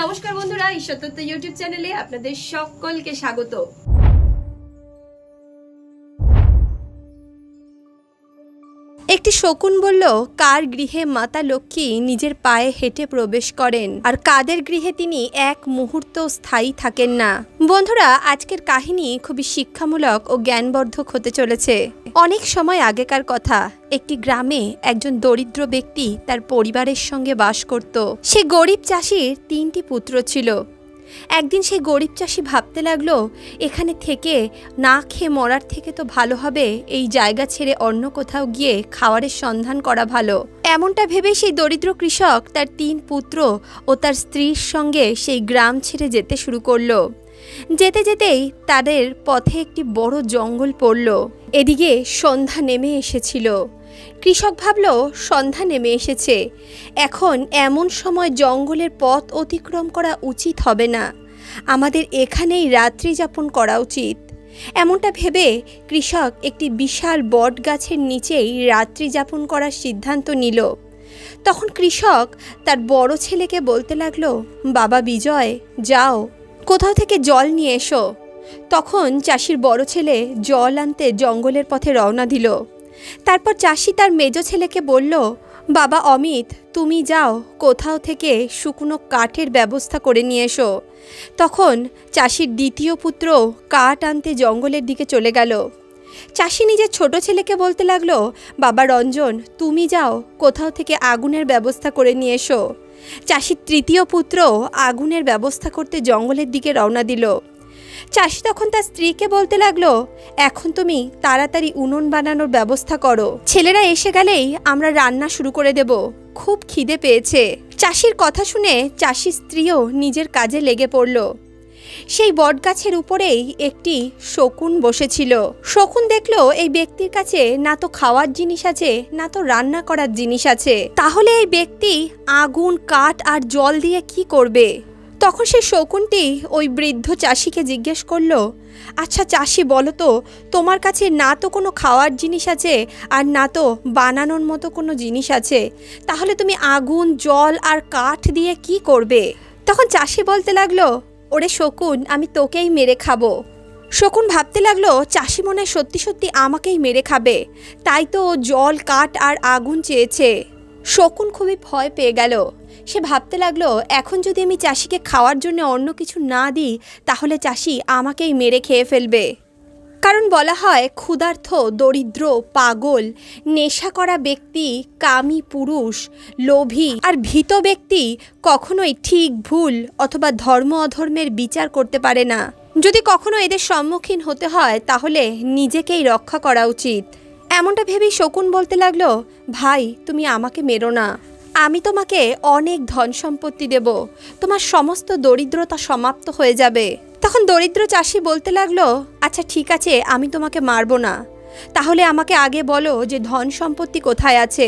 নমস্কার বন্ধুরা, ঈশ্বর তত্ত্ব ইউটিউব চ্যানেলে আপনাদের সকলকে স্বাগত। একটি শকুন বলল, কার গৃহে মাতা লক্ষ্মী নিজের পায়ে হেঁটে প্রবেশ করেন আর কাদের গৃহে তিনি এক মুহূর্ত স্থায়ী থাকেন না। বন্ধুরা, আজকের কাহিনী খুবই শিক্ষামূলক ও জ্ঞানবর্ধক হতে চলেছে। অনেক সময় আগেকার কথা, একটি গ্রামে একজন দরিদ্র ব্যক্তি তার পরিবারের সঙ্গে বাস করত। সে গরিব চাষির 3টি পুত্র ছিল। একদিন সেই গরিব চাষি ভাবতে লাগলো, এখানে থেকে না খেয়ে মরার থেকে তো ভালো হবে এই জায়গা ছেড়ে অন্য কোথাও গিয়ে খাওয়ারের সন্ধান করা ভালো। এমনটা ভেবে সেই দরিদ্র কৃষক তার 3 পুত্র ও তার স্ত্রীর সঙ্গে সেই গ্রাম ছেড়ে যেতে শুরু করলো। যেতে যেতেই তাদের পথে একটি বড় জঙ্গল পড়ল। এদিকে সন্ধ্যা নেমে এসেছিল। কৃষক ভাবল, সন্ধ্যা নেমে এসেছে, এখন এমন সময় জঙ্গলের পথ অতিক্রম করা উচিত হবে না, আমাদের এখানেই রাত্রি যাপন করা উচিত। এমনটা ভেবে কৃষক একটি বিশাল বট গাছের নিচেই রাত্রি যাপন করার সিদ্ধান্ত নিল। তখন কৃষক তার বড় ছেলেকে বলতে লাগলো, বাবা বিজয়, যাও কোথাও থেকে জল নিয়ে এসো। তখন চাষির বড় ছেলে জল আনতে জঙ্গলের পথে রওনা দিল। তারপর চাষি তার মেজ ছেলেকে বলল, বাবা অমিত, তুমি যাও কোথাও থেকে শুকনো কাঠের ব্যবস্থা করে নিয়ে এসো। তখন চাষির দ্বিতীয় পুত্র কাঠ আনতে জঙ্গলের দিকে চলে গেল। চাষি নিজের ছোট ছেলেকে বলতে লাগলো, বাবা রঞ্জন, তুমি যাও কোথাও থেকে আগুনের ব্যবস্থা করে নিয়ে এসো। চাষির তৃতীয় পুত্র আগুনের ব্যবস্থা করতে জঙ্গলের দিকে রওনা দিল। চাষি তখন তার স্ত্রীকে বলতে লাগলো, এখন তুমি তাড়াতাড়ি উনুন বানানোর ব্যবস্থা করো, ছেলেরা এসে গেলেই আমরা রান্না শুরু করে দেব, খুব খিদে পেয়েছে। চাষির কথা শুনে চাষির স্ত্রীও নিজের কাজে লেগে পড়ল। সেই বটগাছের উপরেই একটি শকুন বসেছিল। শকুন দেখলো এই ব্যক্তির কাছে না তো খাওয়ার জিনিস আছে, না তো রান্না করার জিনিস আছে, তাহলে এই ব্যক্তি আগুন, কাঠ আর জল দিয়ে কি করবে? তখন সেই শকুনটি ওই বৃদ্ধ চাষিকে জিজ্ঞেস করলো, আচ্ছা চাষি, বলো তো, তোমার কাছে না তো কোনো খাওয়ার জিনিস আছে আর না তো বানানোর মতো কোনো জিনিস আছে, তাহলে তুমি আগুন, জল আর কাঠ দিয়ে কি করবে? তখন চাষি বলতে লাগলো, ওরে শকুন, আমি তোকেই মেরে খাবো। শকুন ভাবতে লাগলো, চাষি মনে হয় সত্যি সত্যি আমাকেই মেরে খাবে, তাই তো জল, কাঠ আর আগুন চেয়েছে। শকুন খুবই ভয় পেয়ে গেল। সে ভাবতে লাগলো, এখন যদি আমি চাষিকে খাওয়ার জন্য অন্য কিছু না দিই, তাহলে চাষি আমাকেই মেরে খেয়ে ফেলবে। কারণ বলা হয়, ক্ষুধার্ত, দরিদ্র, পাগল, নেশা করা ব্যক্তি, কামী পুরুষ, লোভী আর ভীত ব্যক্তি কখনোই ঠিক ভুল অথবা ধর্ম অধর্মের বিচার করতে পারে না। যদি কখনো এদের সম্মুখীন হতে হয়, তাহলে নিজেকেই রক্ষা করা উচিত। এমনটা ভেবেই শকুন বলতে লাগলো, ভাই, তুমি আমাকে মেরো না, আমি তোমাকে অনেক ধন সম্পত্তি দেব, তোমার সমস্ত দরিদ্রতা সমাপ্ত হয়ে যাবে। তখন দরিদ্র চাষি বলতে লাগলো, আচ্ছা ঠিক আছে, আমি তোমাকে মারবো না, তাহলে আমাকে আগে বলো যে ধন সম্পত্তি কোথায় আছে।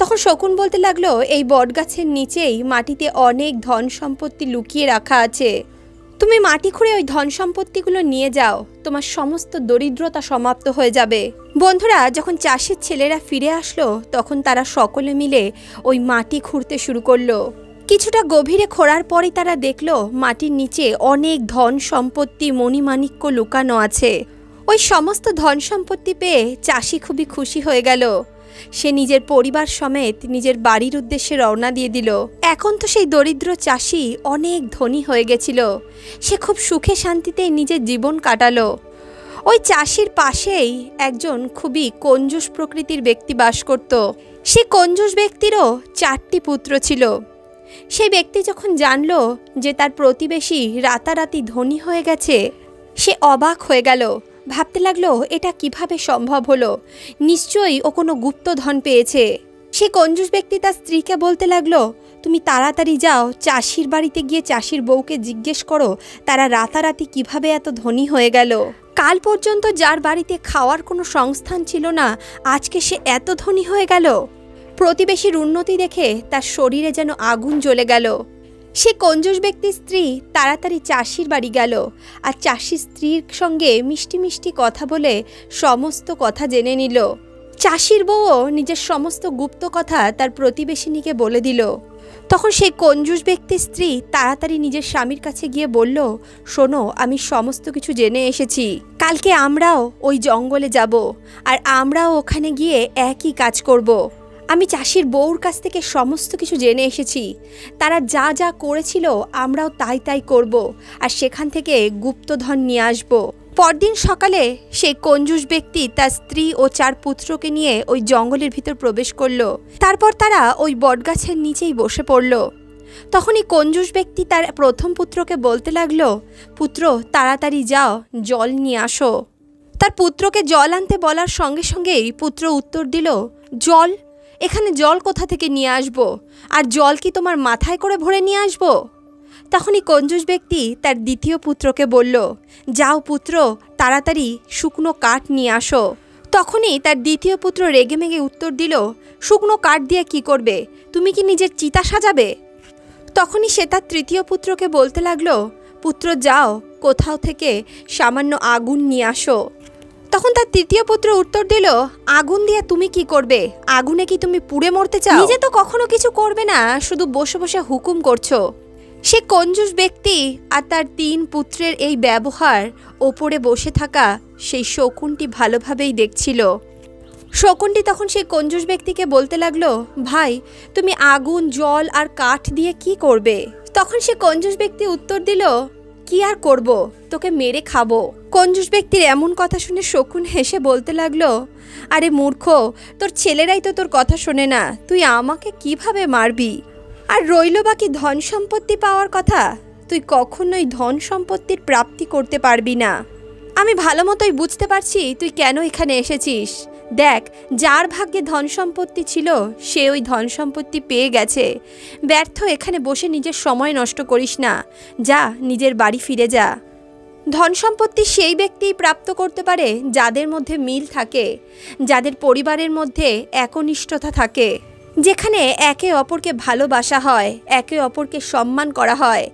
তখন শকুন বলতে লাগলো, এই বটগাছের নিচেই মাটিতে অনেক ধন সম্পত্তি লুকিয়ে রাখা আছে, তুমি মাটি খুঁড়ে ওই ধন সম্পত্তিগুলো নিয়ে যাও, তোমার সমস্ত দরিদ্রতা সমাপ্ত হয়ে যাবে। বন্ধুরা, যখন চাষের ছেলেরা ফিরে আসলো, তখন তারা সকলে মিলে ওই মাটি খুঁড়তে শুরু করলো। কিছুটা গভীরে খোঁড়ার পরই তারা দেখলো মাটির নিচে অনেক ধন সম্পত্তি, মণিমাণিক্য লুকানো আছে। ওই সমস্ত ধন সম্পত্তি পেয়ে চাষি খুবই খুশি হয়ে গেল। সে নিজের পরিবার সমেত নিজের বাড়ির উদ্দেশ্যে রওনা দিয়ে দিল। এখন তো সেই দরিদ্র চাষি অনেক ধনী হয়ে গেছিল। সে খুব সুখে শান্তিতে নিজের জীবন কাটালো। ওই চাষির পাশেই একজন খুবই কঞ্জুস প্রকৃতির ব্যক্তি বাস করত। সে কঞ্জুস ব্যক্তিরও 4টি পুত্র ছিল। সেই ব্যক্তি যখন জানল যে তার প্রতিবেশী রাতারাতি ধনী হয়ে গেছে, সে অবাক হয়ে গেল। ভাবতে লাগলো, এটা কিভাবে সম্ভব হলো? নিশ্চয়ই ও কোনো গুপ্তধন পেয়েছে। সে কঞ্জুস ব্যক্তি তার স্ত্রীকে বলতে লাগলো, তুমি তাড়াতাড়ি যাও, চাষির বাড়িতে গিয়ে চাষির বউকে জিজ্ঞেস করো তারা রাতারাতি কিভাবে এত ধনী হয়ে গেল। কাল পর্যন্ত যার বাড়িতে খাওয়ার কোনো সংস্থান ছিল না, আজকে সে এত ধনী হয়ে গেল। প্রতিবেশীর উন্নতি দেখে তার শরীরে যেন আগুন জ্বলে গেল। সে কঞ্জুস ব্যক্তির স্ত্রী তাড়াতাড়ি চাষির বাড়ি গেল আর চাষির স্ত্রীর সঙ্গে মিষ্টি মিষ্টি কথা বলে সমস্ত কথা জেনে নিল। চাষির বউও নিজের সমস্ত গুপ্ত কথা তার প্রতিবেশিনীকে বলে দিল। তখন সেই কঞ্জুস ব্যক্তির স্ত্রী তাড়াতাড়ি নিজের স্বামীর কাছে গিয়ে বলল, শোনো, আমি সমস্ত কিছু জেনে এসেছি। কালকে আমরাও ওই জঙ্গলে যাব, আর আমরাও ওখানে গিয়ে একই কাজ করব। আমি চাষির বউর কাছ থেকে সমস্ত কিছু জেনে এসেছি। তারা যা যা করেছিল আমরাও তাই তাই করব, আর সেখান থেকে গুপ্তধন নিয়ে আসব। পরদিন সকালে সেই কঞ্জুস ব্যক্তি তার স্ত্রী ও 4 পুত্রকে নিয়ে ওই জঙ্গলের ভিতর প্রবেশ করল। তারপর তারা ওই বটগাছের নিচেই বসে পড়ল। তখনই কঞ্জুস ব্যক্তি তার প্রথম পুত্রকে বলতে লাগলো, পুত্র, তাড়াতাড়ি যাও, জল নিয়ে আসো। তার পুত্রকে জল আনতে বলার সঙ্গে সঙ্গেই পুত্র উত্তর দিল, জল? এখানে জল কোথা থেকে নিয়ে আসবো? আর জল কি তোমার মাথায় করে ভরে নিয়ে আসবো? তখনই কঞ্জুস ব্যক্তি তার দ্বিতীয় পুত্রকে বলল, যাও পুত্র, তাড়াতাড়ি শুকনো কাঠ নিয়ে আসো। তখনই তার দ্বিতীয় পুত্র রেগেমেগে উত্তর দিল, শুকনো কাঠ দিয়ে কি করবে? তুমি কি নিজের চিতা সাজাবে? তখনই সে তার তৃতীয় পুত্রকে বলতে লাগলো, পুত্র যাও, কোথাও থেকে সামান্য আগুন নিয়ে আসো। তখন তার তৃতীয় পুত্র উত্তর দিল, আগুন দিয়ে তুমি কি করবে? আগুনে কি তুমি পুড়ে মরতে চাও? নিজে তো কখনো কিছু করবে না, শুধু বসে বসে হুকুম করছো। সে কঞ্জুস ব্যক্তি আর তার 3 পুত্রের এই ব্যবহার ওপরে বসে থাকা সেই শকুনটি ভালোভাবেই দেখছিল। শকুনটি তখন সেই কঞ্জুস ব্যক্তিকে বলতে লাগলো, ভাই, তুমি আগুন, জল আর কাঠ দিয়ে কি করবে? তখন সে কঞ্জুস ব্যক্তি উত্তর দিল, কি আর করব, তোকে মেরে খাবো। কঞ্জুস ব্যক্তির এমন কথা শুনে শকুন হেসে বলতে লাগলো, আরে মূর্খ, তোর ছেলেরাই তো তোর কথা শোনে না, তুই আমাকে কিভাবে মারবি? আর রইল বাকি ধন সম্পত্তি পাওয়ার কথা, তুই কখনোই ধন সম্পত্তির প্রাপ্তি করতে পারবি না। আমি ভালো মতোই বুঝতে পারছি তুই কেন এখানে এসেছিস। দেখ, যার ভাগ্যে ধন সম্পত্তি ছিল সে ওই ধন সম্পত্তি পেয়ে গেছে। ব্যর্থ এখানে বসে নিজের সময় নষ্ট করিস না, যা নিজের বাড়ি ফিরে যা। ধন সম্পত্তি সেই ব্যক্তিই প্রাপ্ত করতে পারে যাদের মধ্যে মিল থাকে, যাদের পরিবারের মধ্যে একনিষ্ঠতা থাকে, যেখানে একে অপরকে ভালোবাসা হয়, একে অপরকে সম্মান করা হয়,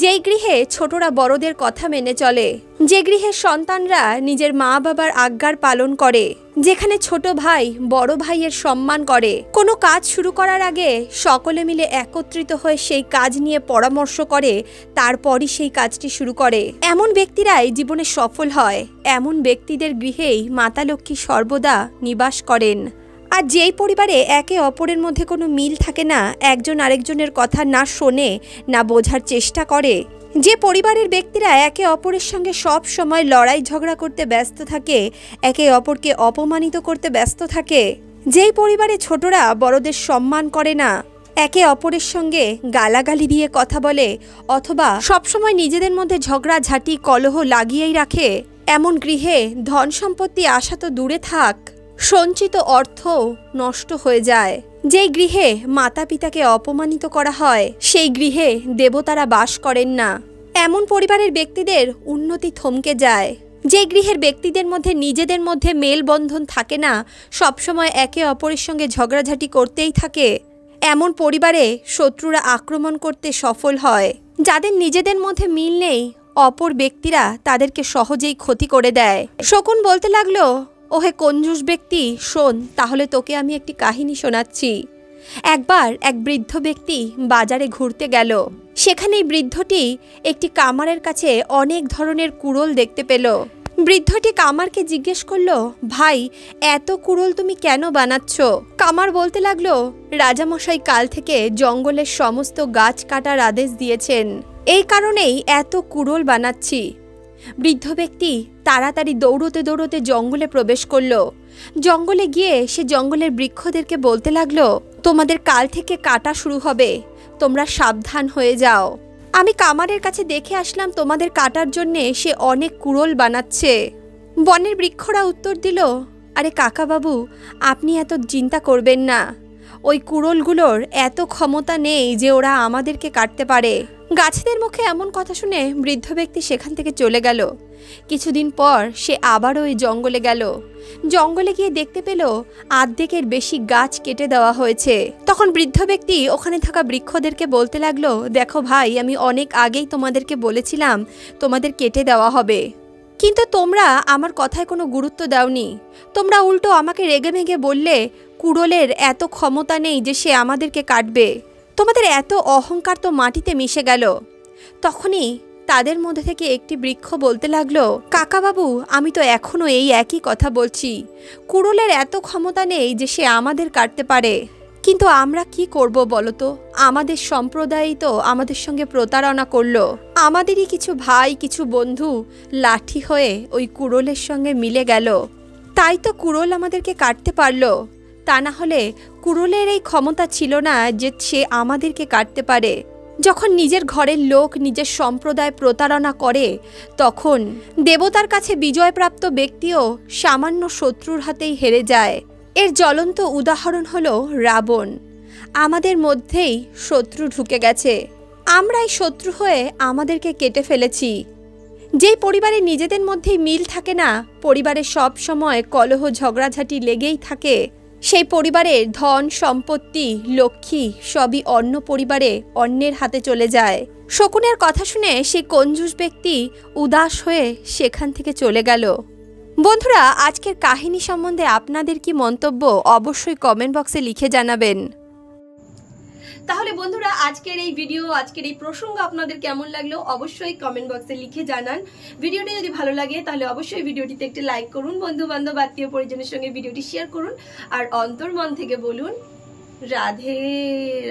যেই গৃহে ছোটরা বড়দের কথা মেনে চলে, যে গৃহে সন্তানরা নিজের মা বাবার আজ্ঞার পালন করে, যেখানে ছোট ভাই বড় ভাইয়ের সম্মান করে, কোনো কাজ শুরু করার আগে সকলে মিলে একত্রিত হয়ে সেই কাজ নিয়ে পরামর্শ করে, তারপরই সেই কাজটি শুরু করে। এমন ব্যক্তিরাই জীবনে সফল হয়। এমন ব্যক্তিদের গৃহেই মাতা লক্ষ্মী সর্বদা নিবাস করেন। আর যেই পরিবারে একে অপরের মধ্যে কোনো মিল থাকে না, একজন আরেকজনের কথা না শোনে, না বোঝার চেষ্টা করে, যে পরিবারের ব্যক্তিরা একে অপরের সঙ্গে সব সময় লড়াই ঝগড়া করতে ব্যস্ত থাকে, একে অপরকে অপমানিত করতে ব্যস্ত থাকে, যেই পরিবারে ছোটরা বড়দের সম্মান করে না, একে অপরের সঙ্গে গালাগালি দিয়ে কথা বলে, অথবা সবসময় নিজেদের মধ্যে ঝগড়াঝাঁটি কলহ লাগিয়েই রাখে, এমন গৃহে ধন সম্পত্তি আসা তো দূরে থাক, সঞ্চিত অর্থ নষ্ট হয়ে যায়। যেই গৃহে মাতা পিতাকে অপমানিত করা হয় সেই গৃহে দেবতারা বাস করেন না। এমন পরিবারের ব্যক্তিদের উন্নতি থমকে যায়। যে গৃহের ব্যক্তিদের মধ্যে নিজেদের মধ্যে মেলবন্ধন থাকে না, সবসময় একে অপরের সঙ্গে ঝগড়াঝাঁটি করতেই থাকে, এমন পরিবারে শত্রুরা আক্রমণ করতে সফল হয়। যাদের নিজেদের মধ্যে মিল নেই, অপর ব্যক্তিরা তাদেরকে সহজেই ক্ষতি করে দেয়। শকুন বলতে লাগলো, ওহে কঞ্জুস ব্যক্তি, শোন, তাহলে তোকে আমি একটি কাহিনী শোনাচ্ছি। একবার এক বৃদ্ধ ব্যক্তি বাজারে ঘুরতে গেল। সেখানেই বৃদ্ধটি একটি কামারের কাছে অনেক ধরনের কুড়োল দেখতে পেল। বৃদ্ধটি কামারকে জিজ্ঞেস করলো, ভাই, এত কুড়োল তুমি কেন বানাচ্ছ? কামার বলতে লাগলো, রাজামশাই কাল থেকে জঙ্গলের সমস্ত গাছ কাটার আদেশ দিয়েছেন, এই কারণেই এত কুড়োল বানাচ্ছি। বৃদ্ধ ব্যক্তি তাড়াতাড়ি দৌড়তে দৌড়তে জঙ্গলে প্রবেশ করলো। জঙ্গলে গিয়ে সে জঙ্গলের বৃক্ষদেরকে বলতে লাগলো, তোমাদের কাল থেকে কাটা শুরু হবে, তোমরা সাবধান হয়ে যাও। আমি কামারের কাছে দেখে আসলাম তোমাদের কাটার জন্যে সে অনেক কুড়োল বানাচ্ছে। বনের বৃক্ষরা উত্তর দিল, আরে কাকা বাবু, আপনি এত চিন্তা করবেন না, ওই কুড়োলগুলোর এত ক্ষমতা নেই যে ওরা আমাদেরকে কাটতে পারে। গাছেদের মুখে এমন কথা শুনে বৃদ্ধ ব্যক্তি সেখান থেকে চলে গেল। কিছুদিন পর সে আবারও ওই জঙ্গলে গেল। জঙ্গলে গিয়ে দেখতে পেল অর্ধেকের বেশি গাছ কেটে দেওয়া হয়েছে। তখন বৃদ্ধ ব্যক্তি ওখানে থাকা বৃক্ষদেরকে বলতে লাগলো, দেখো ভাই, আমি অনেক আগেই তোমাদেরকে বলেছিলাম তোমাদের কেটে দেওয়া হবে, কিন্তু তোমরা আমার কথায় কোনো গুরুত্ব দাওনি। তোমরা উল্টো আমাকে রেগে মেগে বললে কুড়োলের এত ক্ষমতা নেই যে সে আমাদেরকে কাটবে। তোমাদের এত অহংকার তো মাটিতে মিশে গেল। তখনই তাদের মধ্যে থেকে একটি বৃক্ষ বলতে লাগলো, কাকাবাবু, আমি তো এখনও এই একই কথা বলছি। কুড়োলের এত ক্ষমতা নেই যে সে আমাদের কাটতে পারে, কিন্তু আমরা কি করব বলো তো? আমাদের সম্প্রদায়ই তো আমাদের সঙ্গে প্রতারণা করলো। আমাদেরই কিছু ভাই, কিছু বন্ধু লাঠি হয়ে ওই কুড়োলের সঙ্গে মিলে গেল, তাই তো কুড়োল আমাদেরকে কাটতে পারলো। তা না হলে কুড়োলের এই ক্ষমতা ছিল না যে সে আমাদেরকে কাটতে পারে। যখন নিজের ঘরের লোক নিজের সম্প্রদায় প্রতারণা করে, তখন দেবতার কাছে বিজয়প্রাপ্ত ব্যক্তিও সামান্য শত্রুর হাতেই হেরে যায়। এর জ্বলন্ত উদাহরণ হলো রাবণ। আমাদের মধ্যেই শত্রু ঢুকে গেছে, আমরাই শত্রু হয়ে আমাদেরকে কেটে ফেলেছি। যেই পরিবারে নিজেদের মধ্যেই মিল থাকে না, পরিবারে সব সময় কলহ ঝগড়াঝাটি লেগেই থাকে, সেই পরিবারের ধন সম্পত্তি লক্ষ্মী সবই অন্য পরিবারে অন্যের হাতে চলে যায়। শকুনের কথা শুনে সেই কঞ্জুস ব্যক্তি উদাস হয়ে সেখান থেকে চলে গেল। বন্ধুরা, আজকের কাহিনী সম্বন্ধে আপনাদের কি মন্তব্য অবশ্যই কমেন্ট বক্সে লিখে জানাবেন। তাহলে বন্ধুরা, আজকের এই ভিডিও, আজকের এই প্রসঙ্গ আপনাদের কেমন লাগলো অবশ্যই কমেন্ট বক্সে লিখে জানান। ভিডিওটি যদি ভালো লাগে তাহলে অবশ্যই ভিডিওটিতে একটি লাইক করুন, বন্ধু বান্ধব আত্মীয় পরিজনের সঙ্গে ভিডিওটি শেয়ার করুন, আর অন্তর্মন থেকে বলুন রাধে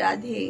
রাধে।